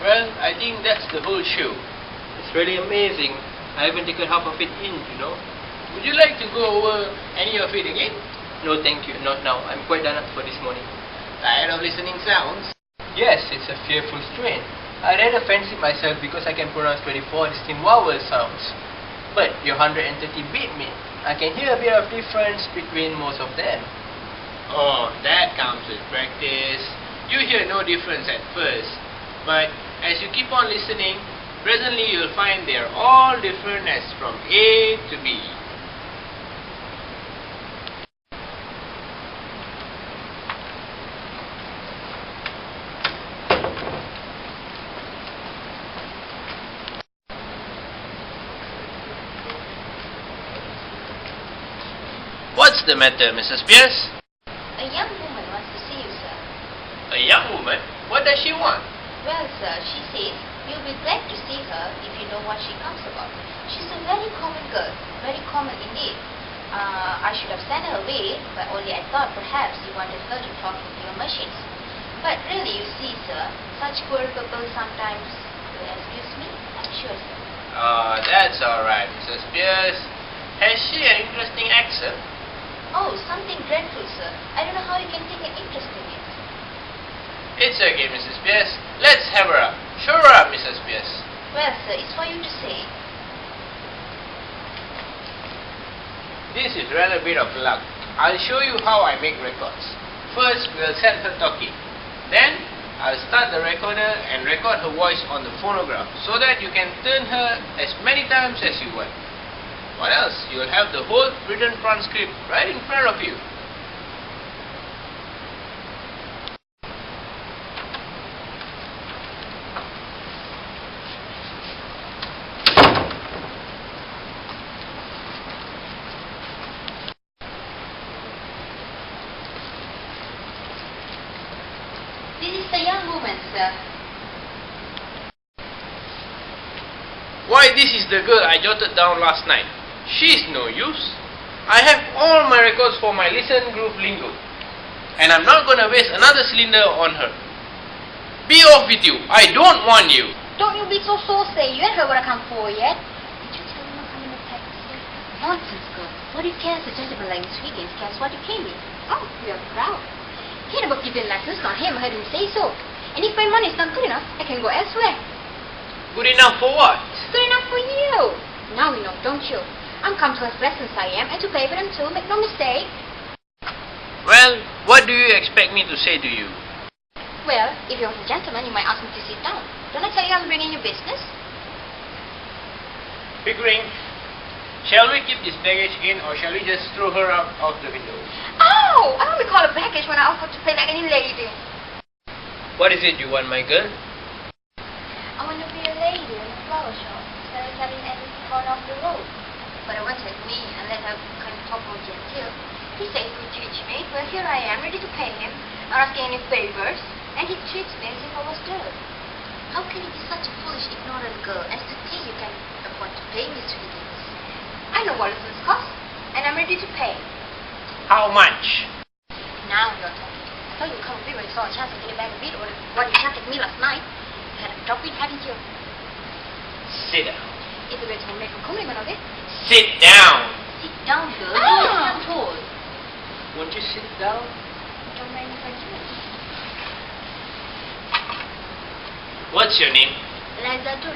Well, I think that's the whole show. It's really amazing. I haven't taken half of it in, you know. Would you like to go over any of it again? No, thank you. Not now. I'm quite done up for this morning. Tired of listening sounds? Yes, it's a fearful strain. I rather fancy myself because I can pronounce 24 distinct vowel sounds. But your 130 beat me. I can hear a bit of difference between most of them. Oh, that comes with practice. You hear no difference at first. But as you keep on listening, presently you'll find they're all different as from A to B. What's the matter, Mrs. Pierce? A young woman wants to see you, sir. A young woman? What does she want? Well, sir, she says you'll be glad to see her if you know what she comes about. She's a very common girl, very common indeed. I should have sent her away, but only I thought perhaps you wanted her to talk into your machines. But really, you see, sir, such poor people sometimes, you'll excuse me, I'm sure, sir. That's alright, Mrs. Pierce. Has she an interesting accent? Oh, something dreadful, sir. I don't know how you can take an interest in it. It's okay, Mrs. Pierce. Let's have her up. Show her up, Mrs. Pierce. Well, sir, it's for you to say. This is rather a bit of luck. I'll show you how I make records. First, we'll set her talking. Then, I'll start the recorder and record her voice on the phonograph so that you can turn her as many times as you want. What else? You'll have the whole written transcript right in front of you. This is the young woman, sir. Why, this is the girl I jotted down last night. She's no use. I have all my records for my listen groove lingo. And I'm not gonna waste another cylinder on her. Be off with you. I don't want you. Don't you be so saucy. You ain't heard what I come for yet. Did you tell him I'm coming to taxi? Nonsense, girl. What do you care if a gentleman like Miss Higgins cares what you came in? Oh, you're proud. Can't about giving lessons, not him. I heard him say so. And if my money's not good enough, I can go elsewhere. Good enough for what? Good enough for you. Now you know, don't you? I'm come to have lessons, I am, and to pay for them too, make no mistake. Well, what do you expect me to say to you? Well, if you're a gentleman, you might ask me to sit down. Don't I tell you I'm bringing you business? Pickering, shall we keep this baggage in or shall we just throw her out of the window? Oh! I only call a baggage when I offer to pay like any lady. What is it you want, my girl? I want to be a lady in a flower shop instead of selling everything corner off the road. But I went with me and let her kind of talk more genteel. He says he teach me, but here I am, ready to pay him, not asking any favors, and he treats me as if I was dirt. How can he be such a foolish, ignorant girl as to think you can afford to pay Miss Higgins? I know what lessons cost, and I'm ready to pay. How much? Now you're talking. I thought you'd come with me when you saw a chance to get a bag of beat or what you shouted at me last night. You had a drop it, hadn't you? Sit down. It's a way to make a compliment of it. Sit down. Sit down, girl. I'm told. Won't you sit down? Don't mind if I do. What's your name? Eliza Dul.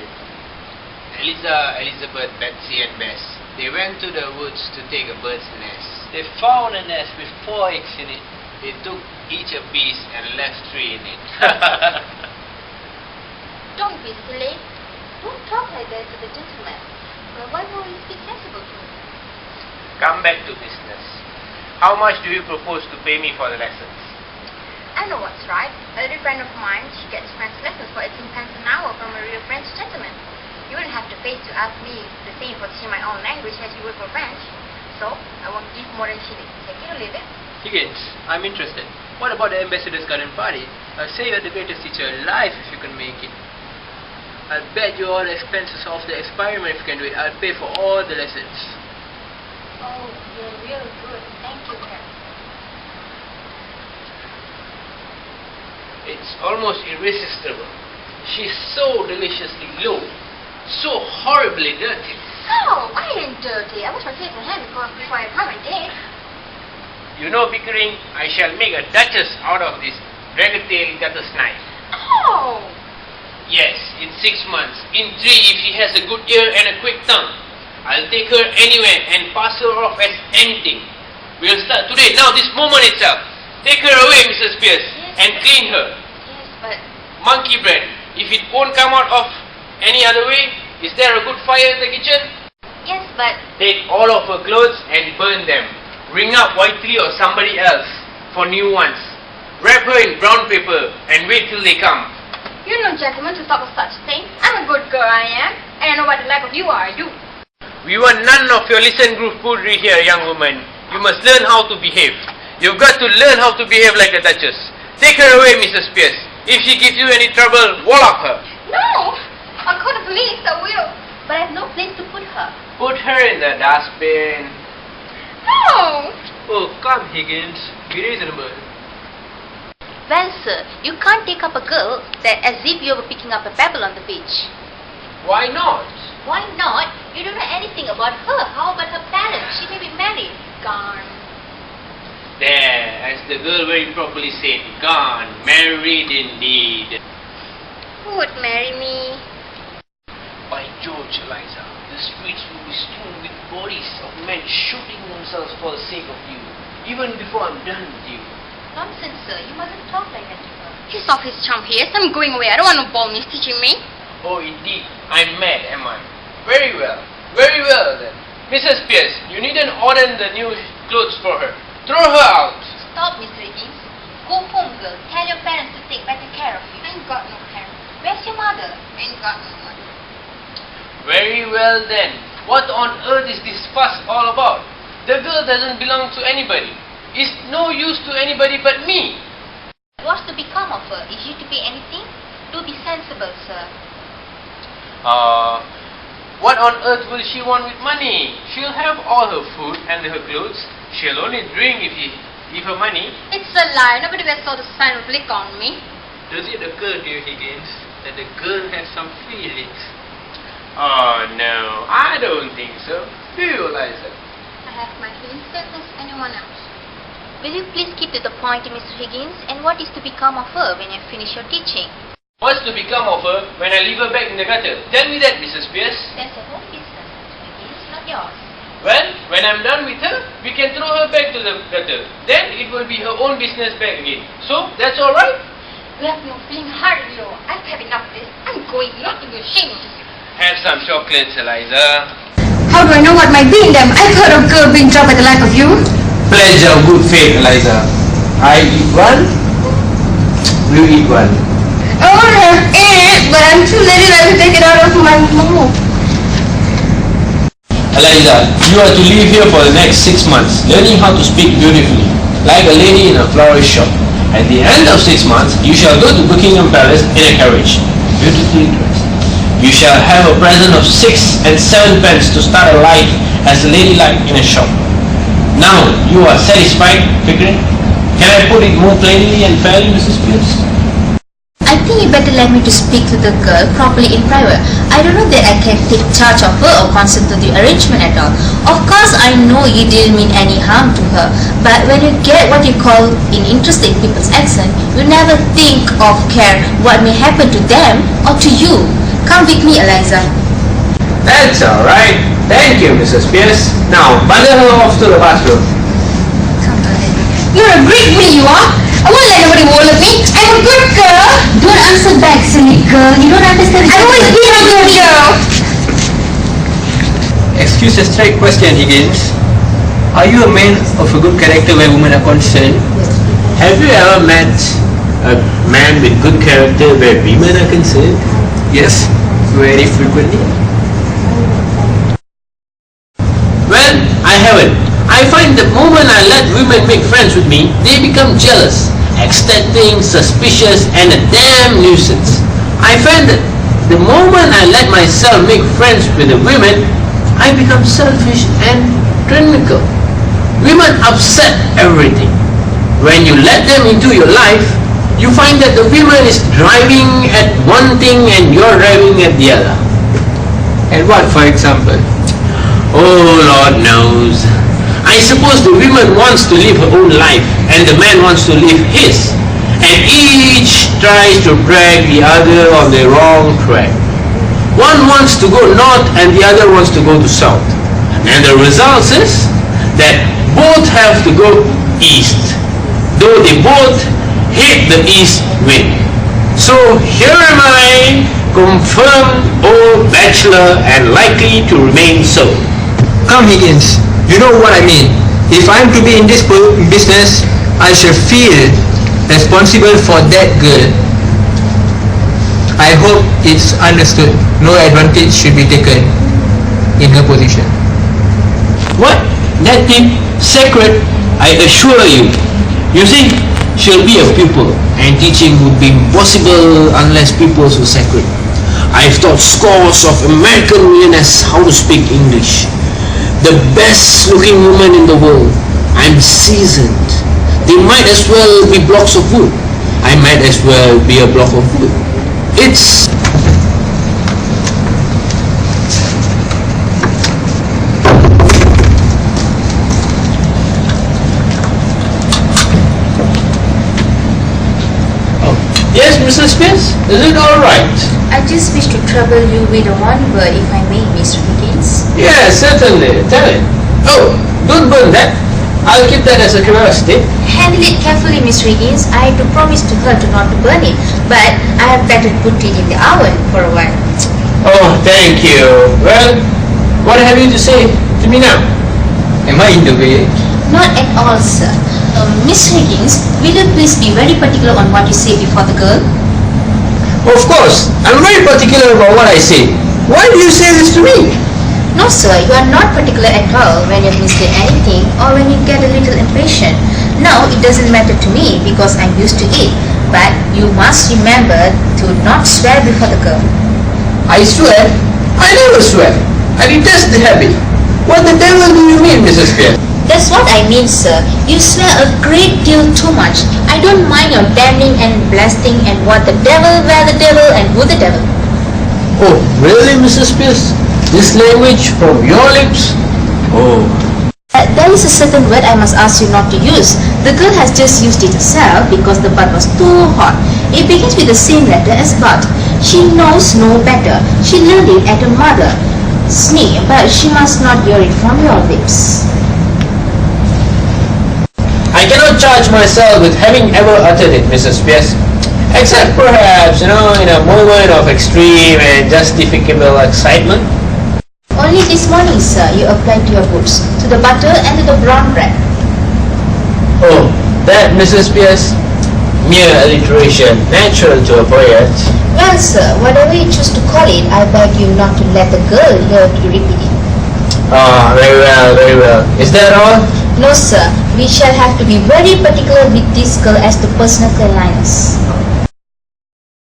Elizabeth, Betsy and Bess. They went to the woods to take a bird's nest. They found a nest with 4 eggs in it. They took each a piece and left 3 in it. Don't be silly. Don't talk like that to the gentleman. Well, why won't you speak sensible to me? Come back to business. How much do you propose to pay me for the lessons? I know what's right. A little friend of mine, she gets French lessons for 18 pence an hour from a real French gentleman. You wouldn't have the face to ask me the same for teaching my own language as you would for French. So, I won't give more than she did. Take it or leave it. Higgins, I'm interested. What about the ambassador's garden party? I'll say you're the greatest teacher alive if you can make it. I'll bet you all the expenses of the experiment if you can do it. I'll pay for all the lessons. Oh, you're real good. Thank you, Karen. It's almost irresistible. She's so deliciously low, so horribly dirty. No, I ain't dirty. I wash my face and hands before I brush my teeth. You know, Pickering, I shall make a duchess out of this draggle-tailed gutter snipe. Oh! Yes, in 6 months. In 3, if she has a good ear and a quick tongue. I'll take her anywhere and pass her off as anything. We'll start today, now, this moment itself. Take her away, Mrs. Pierce, and clean her. Yes, but... Monkey bread. If it won't come out of any other way, is there a good fire in the kitchen? Yes, but... Take all of her clothes and burn them. Ring up Whiteley or somebody else for new ones. Wrap her in brown paper and wait till they come. You're no gentleman to talk of such things. I'm a good girl, I am. And I know what the like of you are, I do. We want none of your listen group foolery here, young woman. You must learn how to behave. You've got to learn how to behave like a duchess. Take her away, Mrs. Pierce. If she gives you any trouble, wallop her. No! I'll call the police, I will. But I have no place to put her. Put her in the dustbin. No! Oh, come Higgins, be reasonable. Well, sir, you can't take up a girl that as if you were picking up a pebble on the beach. Why not? Why not? You don't know anything about her. How about her parents? She may be married. Gone. There, as the girl very properly said, gone, married indeed. Who would marry me? By George, Eliza, the streets will be strewn with bodies of men shooting themselves for the sake of you, even before I'm done with you. Nonsense, sir. You mustn't talk like that to her. He's off his chum here. So I'm going away. I don't want no balmies teaching me. Oh, indeed, I'm mad, am I? Very well then. Mrs. Pierce, you needn't order the new clothes for her. Throw her out. Stop, Mr. Higgins. Go home, girl. Tell your parents to take better care of you. I ain't got no parents. Where's your mother? Ain't got no mother. Very well then. What on earth is this fuss all about? The girl doesn't belong to anybody. It's no use to anybody but me. What's to become of her? Is she to be anything? Do be sensible, sir. What on earth will she want with money? She'll have all her food and her clothes. She'll only drink if you give her money. It's a lie. Nobody ever saw the sign of liquor on me. Does it occur to you, Higgins, that the girl has some feelings? Oh no, I don't think so. Do you, Eliza? I have my feelings just as anyone else. Will you please keep to the point, Mr. Higgins? And what is to become of her when you finish your teaching? What's to become of her when I leave her back in the gutter? Tell me that, Mrs. Pierce. That's her own business, Mr. Higgins, not yours. Well, when I'm done with her, we can throw her back to the gutter. Then it will be her own business back again. So, that's alright? You have no feeling hard, you know. I've had enough of this. I'm going, not to be ashamed. Have some chocolates, Eliza. How do I know what might be in them? I've heard of girl being dropped by the like of you. Pledge of good faith, Eliza. I eat one, you eat one. I want to have it, but I'm too lazy to take it out of my mouth. Eliza, you are to live here for the next 6 months, learning how to speak beautifully, like a lady in a florist shop. At the end of 6 months, you shall go to Buckingham Palace in a carriage, beautifully dressed. You shall have a present of 6 and 7 pence to start a life as a ladylike in a shop. Now, you are satisfied, Pickering? Can I put it more plainly and fairly, Mrs. Pierce? I think you better let me to speak to the girl properly in private. I don't know that I can take charge of her or consent to the arrangement at all. Of course, I know you didn't mean any harm to her, but when you get what you call in interesting people's accent, you never think of care what may happen to them or to you. Come with me, Eliza. That's alright. Thank you, Mrs. Pierce. Now, bundle her off to the bathroom. Come, Eliza. You're a great bully, you are. I won't let nobody wall of me. I'm a good girl. Don't answer back, silly girl. You don't understand. I've always been a good girl. Excuse a straight question, Higgins. Are you a man of a good character where women are concerned? Have you ever met a man with good character where women are concerned? Yes, very frequently. Well, I haven't. I find the moment I let women make friends with me, they become jealous, ecstatic, suspicious, and a damn nuisance. I find that the moment I let myself make friends with the women, I become selfish and tyrannical. Women upset everything. When you let them into your life, you find that the women is driving at one thing and you're driving at the other. And what, for example? Oh, Lord knows. I suppose the woman wants to live her own life and the man wants to live his. And each tries to drag the other on the wrong track. One wants to go north and the other wants to go to south. And the result is that both have to go east, though they both hate the east wind. So here am I, confirmed old bachelor and likely to remain so. Come Higgins, you know what I mean. If I'm to be in this business, I shall feel responsible for that girl. I hope it's understood. No advantage should be taken in her position. What? That tip? Sacred? I assure you. You see, she'll be a pupil, and teaching would be impossible unless pupils were sacred. I've taught scores of American millionaires how to speak English. The best looking woman in the world. I'm seasoned. They might as well be blocks of wood. I might as well be a block of wood. It's... Yes, Mrs. Spears? Is it alright? I just wish to trouble you with one word, if I may, Mr. Higgins. Yes, certainly. Tell it. Oh, don't burn that. I'll keep that as a curiosity. Handle it carefully, Mr. Higgins. I had to promise to her not to burn it, but I have better put it in the oven for a while. Oh, thank you. Well, what have you to say to me now? Am I in the way? Not at all, sir. Mr. Higgins, will you please be very particular on what you say before the girl? Of course. I'm very particular about what I say. Why do you say this to me? No, sir, you are not particular at all when you mislead anything or when you get a little impatient. Now, it doesn't matter to me because I'm used to it. But you must remember to not swear before the girl. I swear? I never swear. I detest the habit. What the devil do you mean, Mrs. Spears? That's what I mean, sir. You swear a great deal too much. I don't mind your damning and blasting and what the devil, where the devil, and who the devil. Oh, really, Mrs. Spears? This language from your lips? Oh. There is a certain word I must ask you not to use. The girl has just used it herself because the butt was too hot. It begins with the same letter as butt. She knows no better. She learned it at her mother. Snee, but she must not hear it from your lips. I cannot charge myself with having ever uttered it, Mrs. Spears. Except perhaps, in a moment of extreme and justificable excitement. Only this morning, sir, you applied to your boots, to the butter and to the brown bread. Oh, that, Mrs. Spears? Mere alliteration, natural to a poet. Well, sir, whatever you choose to call it, I beg you not to let the girl hear you repeat it. Ah, very well, very well. Is that all? No, sir. We shall have to be very particular with this girl as to personal cleanliness.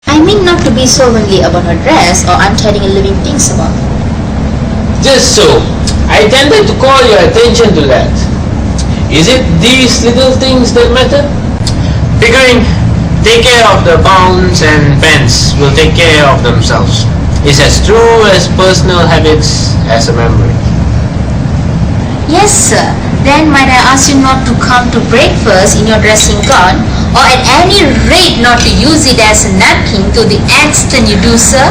I mean not to be solely about her dress or untidy and living things about. Just so. I intended to call your attention to that. Is it these little things that matter? Pickering, take care of the bounds and pants will take care of themselves. It's as true as personal habits as a memory. Yes, sir. Then might I ask you not to come to breakfast in your dressing gown, or at any rate not to use it as a napkin to the extent you do, sir?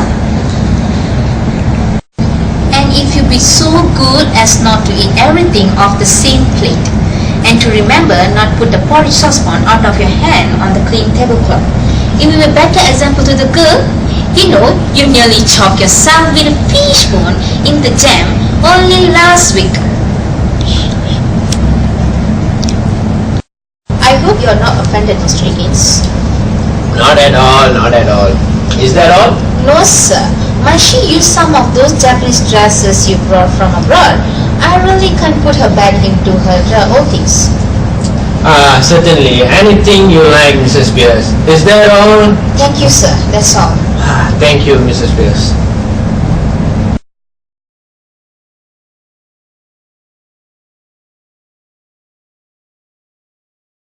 And if you be so good as not to eat everything off the same plate, and to remember not put the porridge saucepan out of your hand on the clean tablecloth. It will be a better example to the girl. You know, you nearly choked yourself with a fish bone in the jam only last week. I hope you are not offended, Mr. Higgins. Not at all, not at all. Is that all? No, sir. Might she use some of those Japanese dresses you brought from abroad? I really can't put her back into her old things. Ah, certainly. Anything you like, Mrs. Spears. Is that all? Thank you, sir. That's all. Thank you, Mrs. Spears.